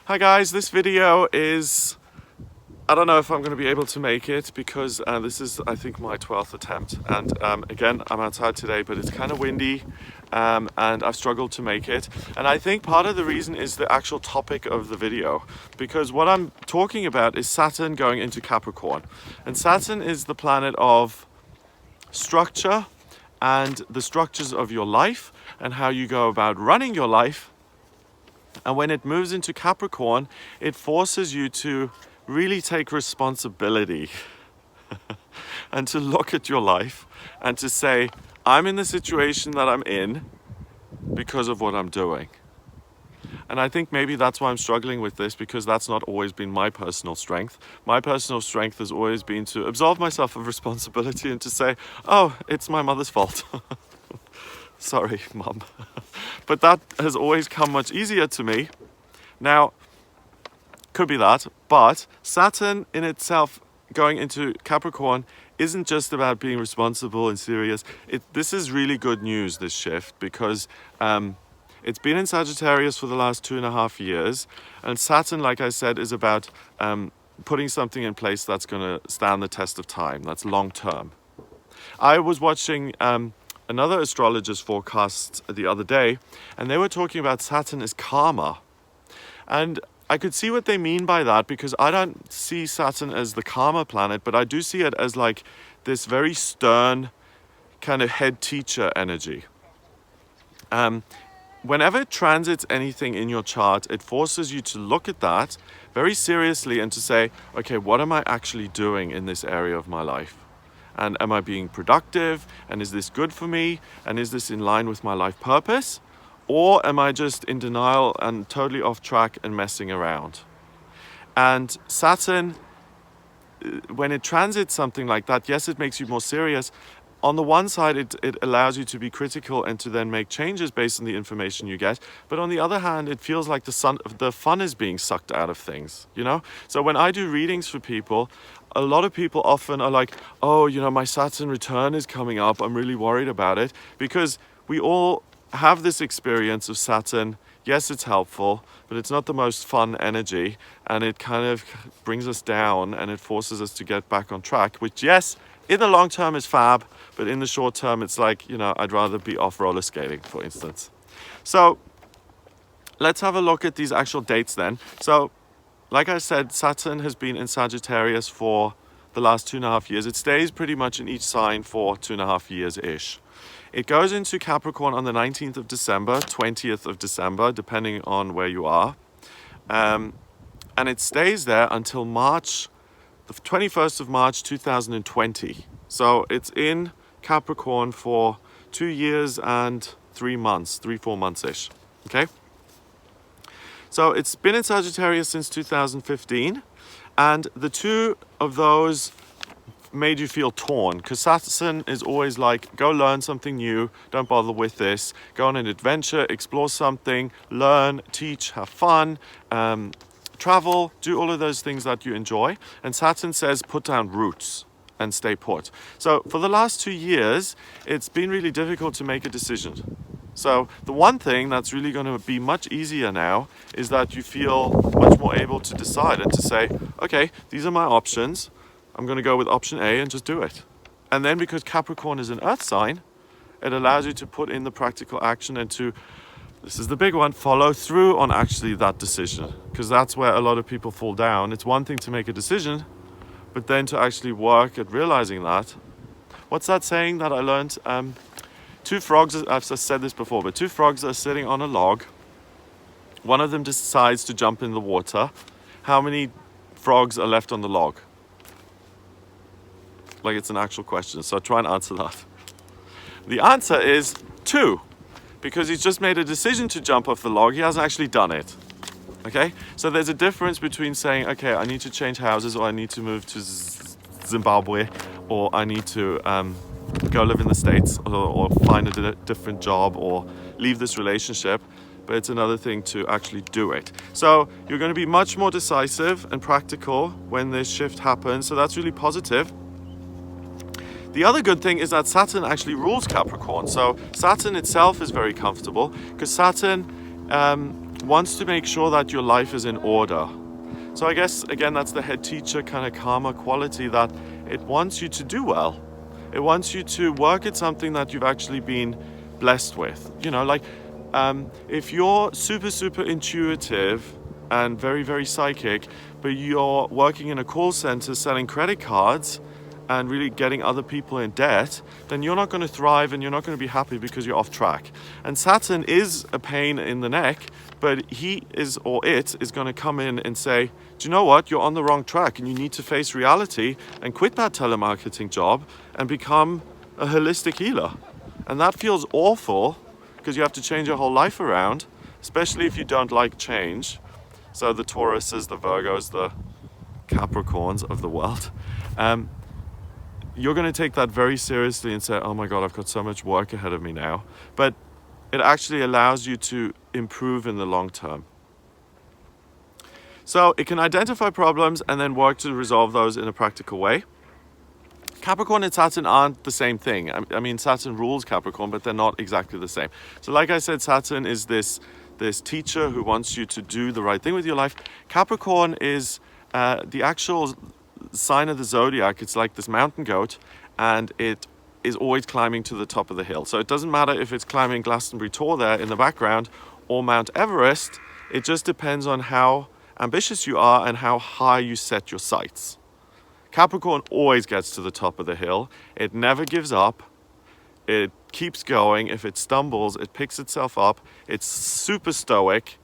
Hi guys, this video is, I don't know if I'm going to be able to make it because this is, I think, my 12th attempt, and again, I'm outside today, but it's kind of windy and I've struggled to make it. And I think part of the reason is the actual topic of the video, because what I'm talking about is Saturn going into Capricorn, and Saturn is the planet of structure and the structures of your life and how you go about running your life. And when it moves into Capricorn, it forces you to really take responsibility and to look at your life and to say, I'm in the situation that I'm in because of what I'm doing. And I think maybe that's why I'm struggling with this, because that's not always been my personal strength. My personal strength has always been to absolve myself of responsibility and to say, oh, it's my mother's fault. Sorry, Mum. But that has always come much easier to me. Now, could be that, but Saturn in itself going into Capricorn isn't just about being responsible and serious. This is really good news, this shift, because it's been in Sagittarius for the last 2.5 years. And Saturn, like I said, is about putting something in place that's going to stand the test of time, that's long term. I was watching another astrologer's forecast the other day, and they were talking about Saturn as karma. And I could see what they mean by that, because I don't see Saturn as the karma planet, but I do see it as like this very stern kind of head teacher energy. Whenever it transits anything in your chart, it forces you to look at that very seriously and to say, okay, what am I actually doing in this area of my life? And am I being productive? And is this good for me? And is this in line with my life purpose? Or am I just in denial and totally off track and messing around? And Saturn, when it transits something like that, yes, it makes you more serious. On the one side, it allows you to be critical and to then make changes based on the information you get. But on the other hand, it feels like the fun is being sucked out of things, you know? So when I do readings for people, a lot of people often are like, oh, you know, my Saturn return is coming up. I'm really worried about it, because we all have this experience of Saturn. Yes, it's helpful, but it's not the most fun energy, and it kind of brings us down and it forces us to get back on track, which, yes, in the long term is fab, but in the short term, it's like, you know, I'd rather be off roller skating, for instance. So let's have a look at these actual dates then. So like I said, Saturn has been in Sagittarius for the last 2.5 years. It stays pretty much in each sign for 2.5 years-ish. It goes into Capricorn on the 19th of December, 20th of December, depending on where you are. And it stays there until March, the 21st of March, 2020. So it's in Capricorn for 2 years and 3 months, 4 months-ish, okay? So it's been in Sagittarius since 2015, and the two of those made you feel torn, because Saturn is always like, go learn something new, don't bother with this, go on an adventure, explore something, learn, teach, have fun, travel, do all of those things that you enjoy. And Saturn says put down roots and stay put. So for the last 2 years, it's been really difficult to make a decision. So the one thing that's really going to be much easier now is that you feel much more able to decide and to say, okay, these are my options. I'm going to go with option A and just do it. And then because Capricorn is an earth sign, it allows you to put in the practical action and to, this is the big one, follow through on actually that decision. Because that's where a lot of people fall down. It's one thing to make a decision, but then to actually work at realizing that. What's that saying that I learned? Two frogs, I've said this before, but two frogs are sitting on a log. One of them decides to jump in the water. How many frogs are left on the log? Like, it's an actual question, so try and answer that. The answer is 2, because he's just made a decision to jump off the log. He hasn't actually done it. Okay? So there's a difference between saying, okay, I need to change houses, or I need to move to Zimbabwe, or I need to go live in the States, or find a different job, or leave this relationship. But it's another thing to actually do it. So you're going to be much more decisive and practical when this shift happens. So that's really positive. The other good thing is that Saturn actually rules Capricorn. So Saturn itself is very comfortable, because Saturn wants to make sure that your life is in order. So I guess, again, that's the head teacher kind of karma quality, that it wants you to do well. It wants you to work at something that you've actually been blessed with. You know, like if you're super, super intuitive and very, very psychic, but you're working in a call center selling credit cards and really getting other people in debt, then you're not going to thrive and you're not going to be happy because you're off track. And Saturn is a pain in the neck, but he is, or it is, going to come in and say, do you know what, you're on the wrong track and you need to face reality and quit that telemarketing job and become a holistic healer. And that feels awful because you have to change your whole life around, especially if you don't like change. So the Tauruses, the Virgos, the Capricorns of the world, you're going to take that very seriously and say, oh my God, I've got so much work ahead of me now. But it actually allows you to improve in the long term. So it can identify problems and then work to resolve those in a practical way. Capricorn and Saturn aren't the same thing. I mean, Saturn rules Capricorn, but they're not exactly the same. So like I said, Saturn is this teacher who wants you to do the right thing with your life. Capricorn is the actual sign of the zodiac. It's like this mountain goat, and it is always climbing to the top of the hill. So it doesn't matter if it's climbing Glastonbury Tor there in the background or Mount Everest. It just depends on how ambitious you are and how high you set your sights. Capricorn always gets to the top of the hill. It never gives up. It keeps going. If it stumbles, it picks itself up. It's super stoic.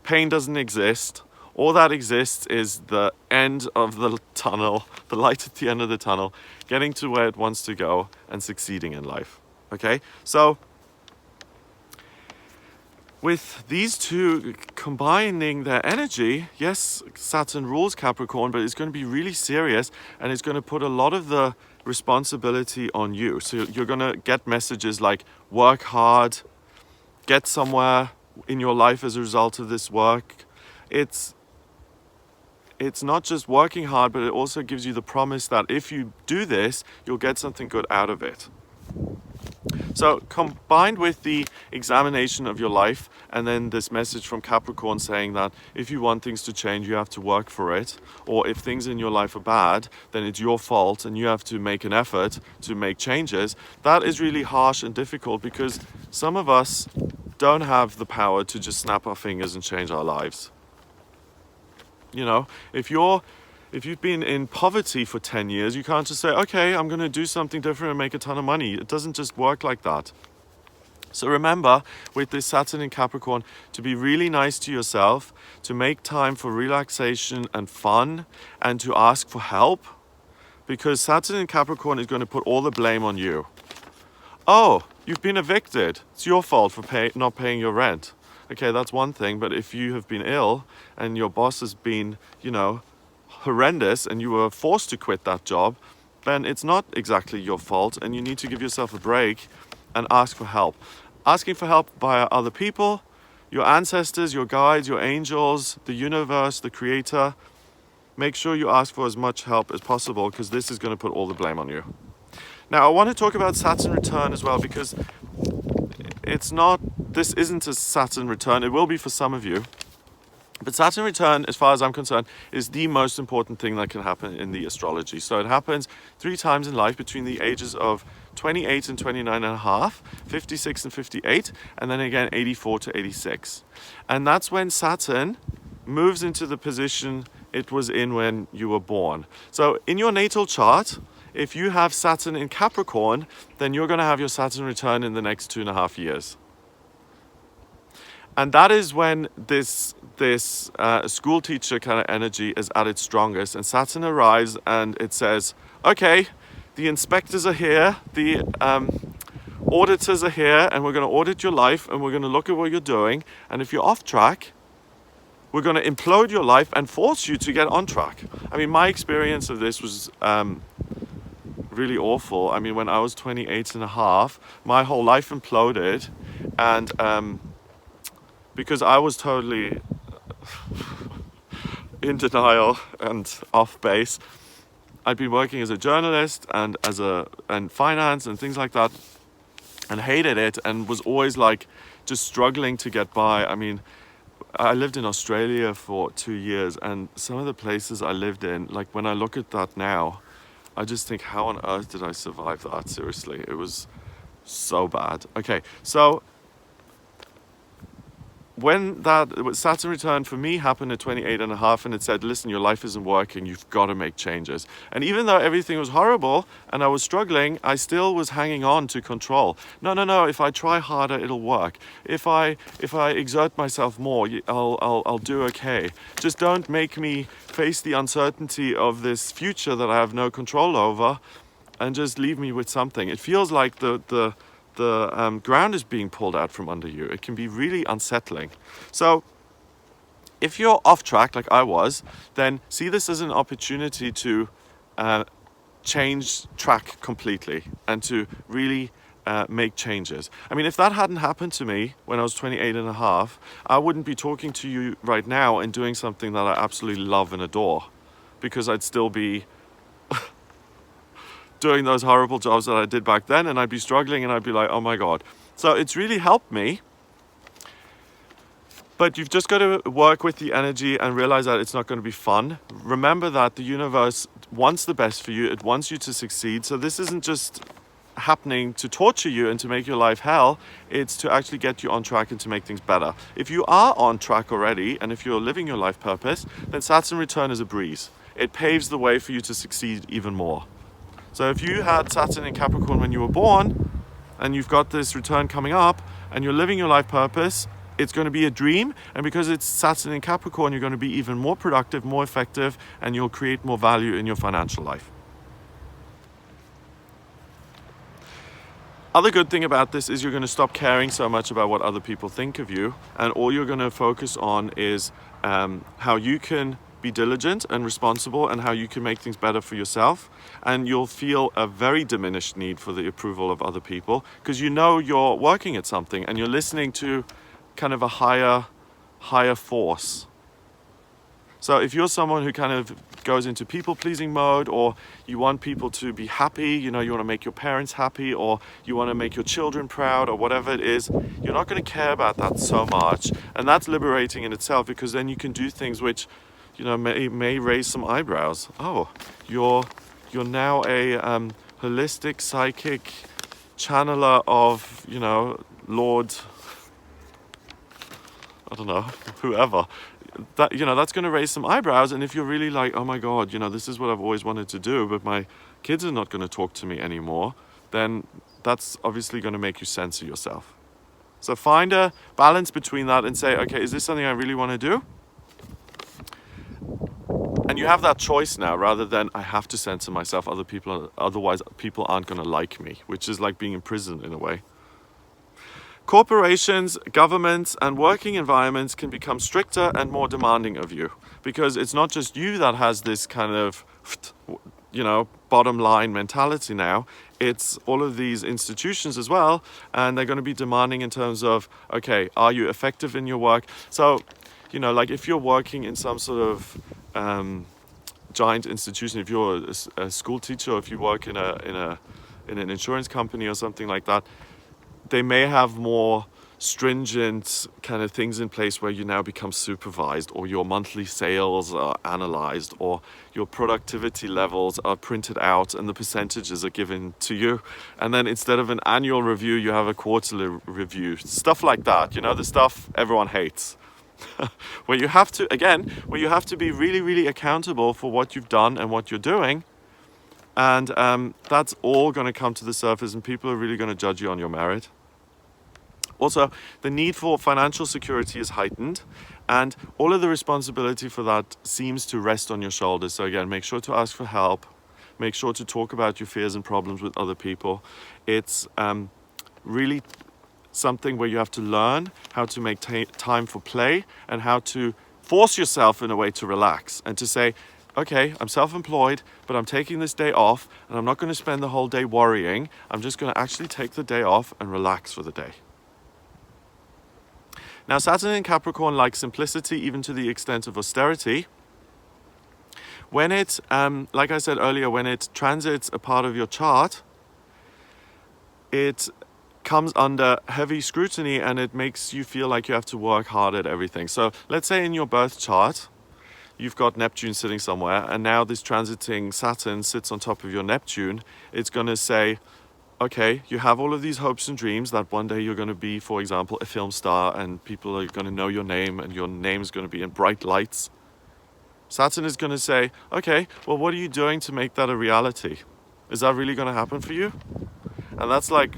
Pain doesn't exist. All that exists is the end of the tunnel, the light at the end of the tunnel, getting to where it wants to go and succeeding in life. Okay? So, with these two combining their energy, yes, Saturn rules Capricorn, but it's going to be really serious and it's going to put a lot of the responsibility on you. So you're going to get messages like work hard, get somewhere in your life as a result of this work. It's not just working hard, but it also gives you the promise that if you do this, you'll get something good out of it. So combined with the examination of your life and then this message from Capricorn saying that if you want things to change, you have to work for it, or if things in your life are bad, then it's your fault and you have to make an effort to make changes, that is really harsh and difficult because some of us don't have the power to just snap our fingers and change our lives. You know, if you've been in poverty for 10 years, you can't just say, okay, I'm going to do something different and make a ton of money. It doesn't just work like that. So remember, with this Saturn in Capricorn, to be really nice to yourself, to make time for relaxation and fun, and to ask for help, because Saturn in Capricorn is going to put all the blame on you. Oh, you've been evicted. It's your fault for not paying your rent. Okay, that's one thing, but if you have been ill and your boss has been, horrendous and you were forced to quit that job, then it's not exactly your fault and you need to give yourself a break and ask for help. Asking for help via other people, your ancestors, your guides, your angels, the universe, the creator. Make sure you ask for as much help as possible because this is going to put all the blame on you. Now, I want to talk about Saturn return as well because this isn't a Saturn return. It will be for some of you. But Saturn return, as far as I'm concerned, is the most important thing that can happen in the astrology. So it happens 3 times in life between the ages of 28 and 29 and a half, 56 and 58, and then again 84 to 86. And that's when Saturn moves into the position it was in when you were born. So in your natal chart, if you have Saturn in Capricorn, then you're going to have your Saturn return in the next 2.5 years. And that is when this school teacher kind of energy is at its strongest. And Saturn arrives and it says, okay, the inspectors are here, the auditors are here, and we're going to audit your life and we're going to look at what you're doing. And if you're off track, we're going to implode your life and force you to get on track. I mean, my experience of this was really awful. I mean, when I was 28 and a half, my whole life imploded. And because I was totally in denial and off base. I'd been working as a journalist and and finance and things like that, and hated it, and was always like just struggling to get by. I mean, I lived in Australia for 2 years, and some of the places I lived in, like when I look at that now, I just think, how on earth did I survive that? Seriously, it was so bad. Okay, so when that Saturn return for me happened at 28 and a half, and it said, listen, your life isn't working, you've got to make changes. And even though everything was horrible and I was struggling, I still was hanging on to control. No, if I try harder, it'll work. If I exert myself more, I'll do okay. Just don't make me face the uncertainty of this future that I have no control over, and just leave me with something. It feels like the ground is being pulled out from under you. It can be really unsettling. So if you're off track like I was, then see this as an opportunity to change track completely and to really make changes. I mean, if that hadn't happened to me when I was 28 and a half, I wouldn't be talking to you right now and doing something that I absolutely love and adore, because I'd still be doing those horrible jobs that I did back then, and I'd be struggling and I'd be like, oh my God. So it's really helped me. But you've just got to work with the energy and realize that it's not going to be fun. Remember that the universe wants the best for you. It wants you to succeed. So this isn't just happening to torture you and to make your life hell. It's to actually get you on track and to make things better. If you are on track already, and if you're living your life purpose, then Saturn return is a breeze. It paves the way for you to succeed even more. So if you had Saturn in Capricorn when you were born, and you've got this return coming up, and you're living your life purpose, it's going to be a dream. And because it's Saturn in Capricorn, you're going to be even more productive, more effective, and you'll create more value in your financial life. Other good thing about this is you're going to stop caring so much about what other people think of you, and all you're going to focus on is how you can be diligent and responsible, and how you can make things better for yourself. And you'll feel a very diminished need for the approval of other people, because you know you're working at something and you're listening to kind of a higher force. So if you're someone who kind of goes into people-pleasing mode, or you want people to be happy, you want to make your parents happy, or you want to make your children proud, or whatever it is, you're not going to care about that so much. And that's liberating in itself, because then you can do things which may raise some eyebrows. Oh, you're now a holistic psychic channeler of Lord, I don't know, whoever. That that's going to raise some eyebrows. And if you're really like, oh my God, this is what I've always wanted to do, but my kids are not going to talk to me anymore, then that's obviously going to make you censor yourself. So find a balance between that and say, okay, is this something I really want to do? And you have that choice now, rather than I have to censor myself, otherwise people aren't going to like me, which is like being in prison in a way. Corporations, governments, and working environments can become stricter and more demanding of you, because it's not just you that has this kind of, bottom line mentality now. It's all of these institutions as well, and they're going to be demanding in terms of, okay, are you effective in your work? So, like if you're working in some sort of giant institution, if you're a school teacher, or if you work in an insurance company or something like that, they may have more stringent kind of things in place where you now become supervised, or your monthly sales are analyzed, or your productivity levels are printed out and the percentages are given to you. And then instead of an annual review, you have a quarterly review. Stuff like that, the stuff everyone hates. where you have to be really, really accountable for what you've done and what you're doing. And that's all going to come to the surface, and people are really going to judge you on your merit. Also, the need for financial security is heightened, and all of the responsibility for that seems to rest on your shoulders. So again, make sure to ask for help. Make sure to talk about your fears and problems with other people. It's really something where you have to learn how to make time for play, and how to force yourself in a way to relax and to say, okay, I'm self-employed, but I'm taking this day off, and I'm not going to spend the whole day worrying. I'm just going to actually take the day off and relax for the day. Now, Saturn in Capricorn likes simplicity, even to the extent of austerity. When it, like I said earlier, when it transits a part of your chart, it comes under heavy scrutiny and it makes you feel like you have to work hard at everything. So let's say in your birth chart, you've got Neptune sitting somewhere, and now this transiting Saturn sits on top of your Neptune. It's going to say, okay, you have all of these hopes and dreams that one day you're going to be, for example, a film star and people are going to know your name and your name is going to be in bright lights. Saturn is going to say, okay, well, what are you doing to make that a reality? Is that really going to happen for you? And that's like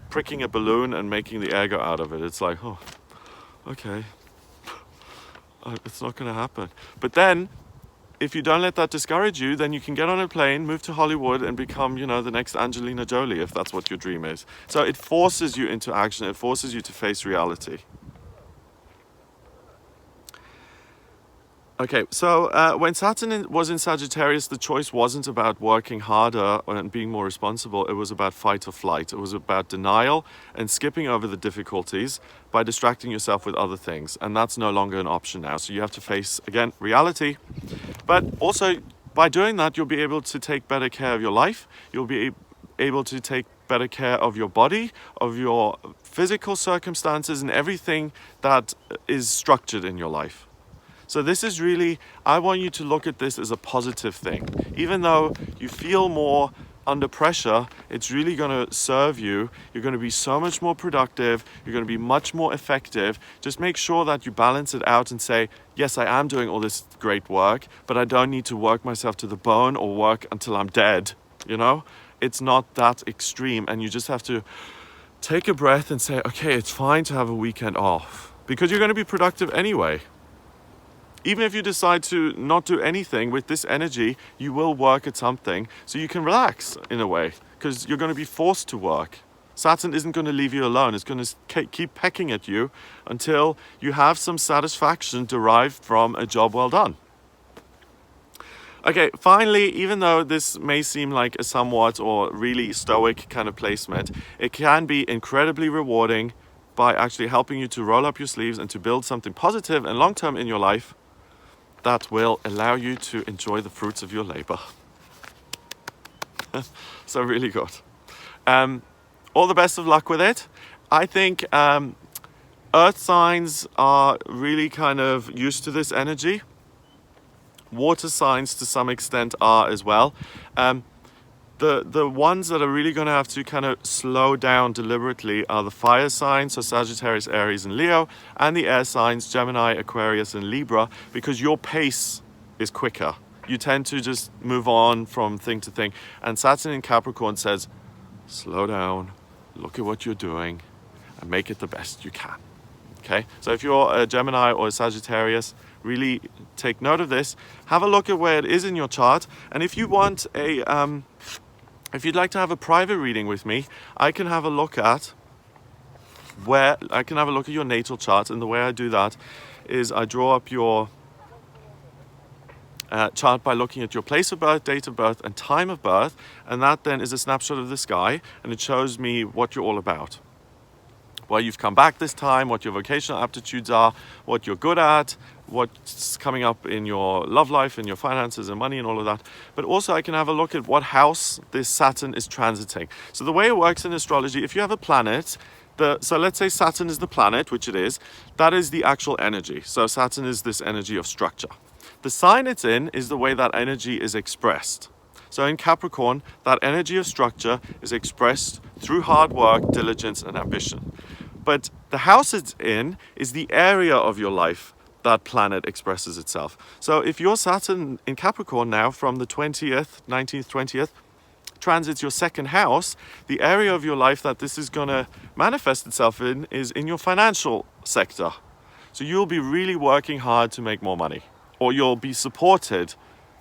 pricking a balloon and making the air go out of it. It's like, oh, okay, it's not going to happen. But then, if you don't let that discourage you, then you can get on a plane, move to Hollywood and become, you know, the next Angelina Jolie, if that's what your dream is. So it forces you into action. It forces you to face reality. Okay, so when Saturn was in Sagittarius, the choice wasn't about working harder and being more responsible. It was about fight or flight. It was about denial and skipping over the difficulties by distracting yourself with other things. And that's no longer an option now. So you have to face, again, reality. But also, by doing that, you'll be able to take better care of your life. You'll be able to take better care of your body, of your physical circumstances, and everything that is structured in your life. So this is really, I want you to look at this as a positive thing. Even though you feel more under pressure, it's really going to serve you. You're going to be so much more productive. You're going to be much more effective. Just make sure that you balance it out and say, yes, I am doing all this great work, but I don't need to work myself to the bone or work until I'm dead. You know, it's not that extreme. And you just have to take a breath and say, okay, it's fine to have a weekend off because you're going to be productive anyway. Even if you decide to not do anything with this energy, you will work at something. So you can relax in a way because you're going to be forced to work. Saturn isn't going to leave you alone. It's going to keep pecking at you until you have some satisfaction derived from a job well done. Okay, finally, even though this may seem like a somewhat or really stoic kind of placement, it can be incredibly rewarding by actually helping you to roll up your sleeves and to build something positive and long-term in your life that will allow you to enjoy the fruits of your labor. So really good. All the best of luck with it. I think earth signs are really kind of used to this energy. Water signs to some extent are as well. The ones that are really going to have to kind of slow down deliberately are the fire signs, so Sagittarius, Aries, and Leo, and the air signs, Gemini, Aquarius, and Libra, because your pace is quicker. You tend to just move on from thing to thing. And Saturn in Capricorn says, slow down, look at what you're doing, and make it the best you can. Okay? So if you're a Gemini or a Sagittarius, really take note of this. Have a look at where it is in your chart. And if you want if you'd like to have a private reading with me, I can have a look at your natal chart. And the way I do that is I draw up your chart by looking at your place of birth, date of birth, and time of birth. And that then is a snapshot of the sky, and it shows me what you're all about. Where you've come back this time, what your vocational aptitudes are, what you're good at, what's coming up in your love life and your finances and money and all of that. But also I can have a look at what house this Saturn is transiting. So the way it works in astrology, if you have a planet, so let's say Saturn is the planet, which it is, that is the actual energy. So Saturn is this energy of structure. The sign it's in is the way that energy is expressed. So in Capricorn, that energy of structure is expressed through hard work, diligence, and ambition. But the house it's in is the area of your life that planet expresses itself. So if your Saturn in Capricorn now from the 19th, 20th, transits your second house, the area of your life that this is going to manifest itself in is in your financial sector. So you'll be really working hard to make more money, or you'll be supported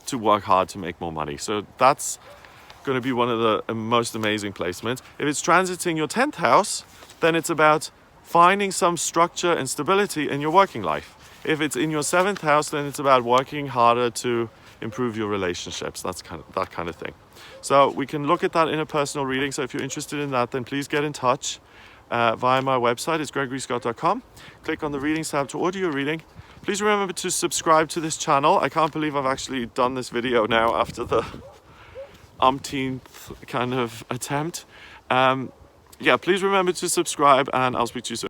to work hard to make more money. So that's going to be one of the most amazing placements. If it's transiting your 10th house, then it's about finding some structure and stability in your working life. If it's in your 7th house, then it's about working harder to improve your relationships. That's that kind of thing. So we can look at that in a personal reading. So if you're interested in that, then please get in touch via my website. It's gregoryscott.com. Click on the readings tab to order your reading. Please remember to subscribe to this channel. I can't believe I've actually done this video now after the umpteenth kind of attempt. yeah, please remember to subscribe, and I'll speak to you soon.